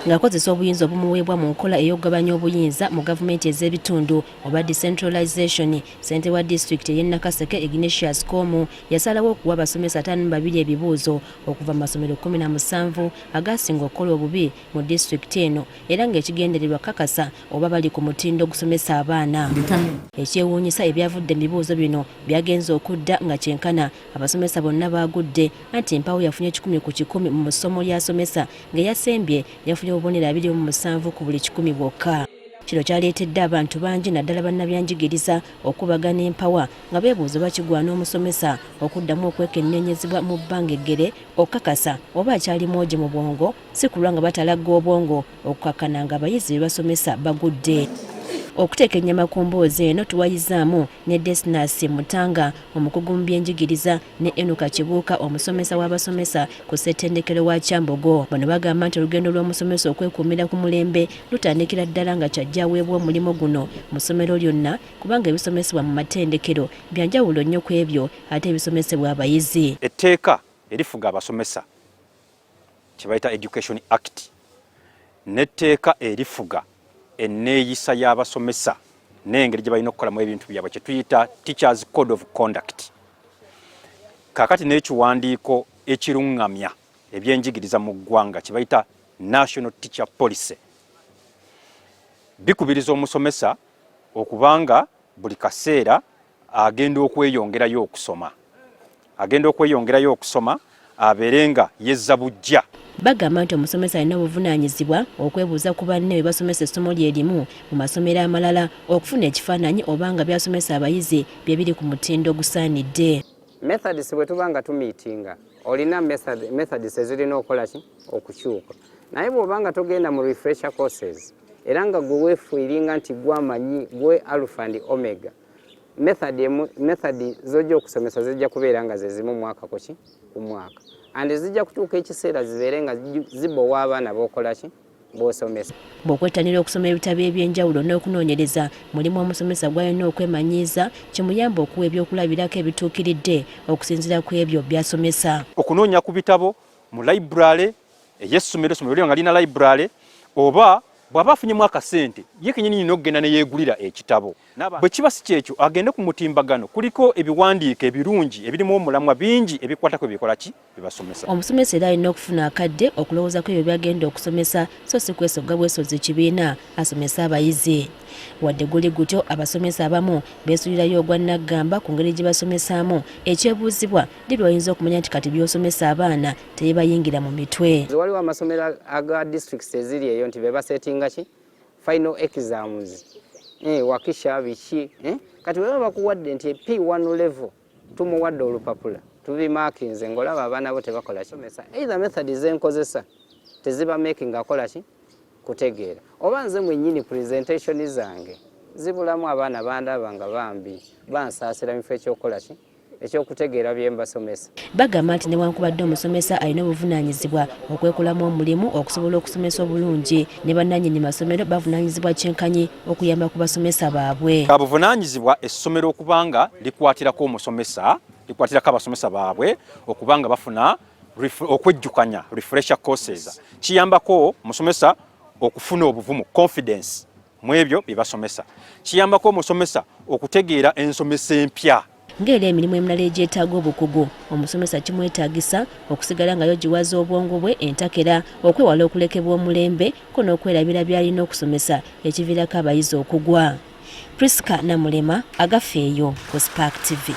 ng'akozesa obuyinza obumuweebwa mu nkola ey'okugabanya obuyinza mu gavumenti ez'ebitundu oba decentralization. Ssente wa disitulikiti ey'e Nakaseke Ignatius Komu yasalawo okuwa abasomesa 52 ebibuuzo okuva mu masomero 17 agasinga okukola obubi mu disitulikiti eno, era ng'ekigendererwa kakasa oba bali ku mutindo ogusomesa abaana. Ekyewuunyisa ebyavudde mu bibuuzo bino byagenze okudda nga kyenkana abasomesa bonna baagudde, anti Mpawo yafunye 10 ku 10 mu ssomo ly'asomesa ng'eyasembye yafunye obubonero 27 ku buli 10 bwokka. Kino kyaleetedde abantu bangi naddala bannabyanjigiriza okubagana Empawa nga beebuuza bakigwana omusomesa okuddamu okwekenneenyezebwa mu bbanga eggere okukakasa oba akyali mwoje mu bwongo, si kulwa nga batalagga obwongo okukakana nga abayizi be basomesa bagudde. Okuteeka ennyama ku mboozi eno tuwayizaamu ne Desnas Mutanga omukugu mu byenjigiriza ne Enuka Kibuuka omusomesa w'abasomesa ku ssettendekero wa Kyambogo. Bano bagamba nti olugendo lw'omusomesa okwekuumira ku mulembe lutandikira ddala nga kyajja aweebwa omulimu guno mu ssomero lyonna, kubanga ebisomesebwa mu matendekero byanjawulo nnyo ku ebyo ate ebisomesebwa abayizi. Etteeka erifuga abasomesa kye bayita Education Act n'etteeka erifuga enneeyisa y'abasomesa n'engeri gye balina okukolamu ebintu byabwe kye tuyita Teachers Code of Conduct. Kaakati n'ekiwandiiko ekiruŋŋamya ebyenjigiriza mu ggwanga kye bayita National Teacher Policy bikubiriza omusomesa okubanga buli kaseera agenda okweyongerayo okusoma abeere nga yezza bujja. Bagamba nti omusomesa alina obuvunaanyizibwa okwebuuza ku banne be basomesa essomo lye limu mu masomero amalala okufuna ekifaananyi oba nga byasomesa abayizi bye biri ku mutindo ogusaanidde. Methods bwe tuba nga tumiitinga olina methods ezirina okukola ki okukyuka, naye bw'oba nga togenda mu refresher courses era nga gwe weefuiringa nti gwamanyi gwe alpha and omega, method zojja okusomesa zijja kubeera nga ze zimu mwaka ku mwaka, andi zijja kutuuka ekiseera zibeere nga zibowa abaana b'okola ki b'osomesa. Bw'okwettanira okusoma ebitabo eby'enjawulo n'okunoonyereza mulimu omusomesa gw'alina okwemanyiiza kimuyamba okuwa ebyokulabirako ebituukiridde okusinziira ku ebyo by'asomesa. Okunoonya ku bitabo mu library ey'essomero lyo nga lina library, oba bw'aba afunyemu akasente ye kennyini n'okugenda ne yeegulira ekitabo. Bwe kiba si kyekyo agende ku mutimbagano, kuliko ebiwandiiko ebirungi ebirimu omulamwa bingi ebikwatako ebikola ki bibasomesa. Omusomesa era alina okufuna akadde okulowooza ku ebyo byagenda okusomesa, so si kwesogga bwesozi kibiina asomesa abayizi. Wadde guli gutyo abasomesa abamu beesulirayo ogwa naggamba ku ngeri gye basomesaamu, ekyebuuzibwa ndi lwayinza okumanya nti kati by'osomesa abaana tebibayingira mu mitwe. Waliwo amasomero aga districts eziri eyo nti be basetinga ki final exams wakisha biki kati bwe bakuwadde nti P1 level tumuwadde olupapula tubimakinze ng'olaba abaana bo tebakola kimesa, either method zenkozesa teziba making akola ki kutegeera, oba nze mwennyini presentation zange zibulamu abaana bandaba nga bambi bansaasira mu kifo ekyokukola ki ekyokutegeera bye mbasomesa. Bagamba nti newankubadde omusomesa alina obuvunaanyizibwa okwekolamu omulimu okusobola okusomesa obulungi, ne bannannyini masomero bavunaanyizibwa kyenkanyi okuyamba ku basomesa baabwe. Kabuvunaanyizibwa essomero okubanga likwatirako abasomesa baabwe okubanga bafuna okwejjukanya refresher courses. Kiyambako omusomesa okufuna obuvumu confidence mu ebyo bye basomesa. Kiyambako omusomesa okutegeera ensomesa empya. Ng'era emirimu emirala egyetaaga obukugu, omusomesa kimwetaagisa okusigala nga yogiwaza obwongo bwe entakera okwewala okulekebwa omulembe ko n'okwerabira by'alina okusomesa ekiviirako abayizi okugwa. Priska Namulema, Agafeeyo ku Spark TV.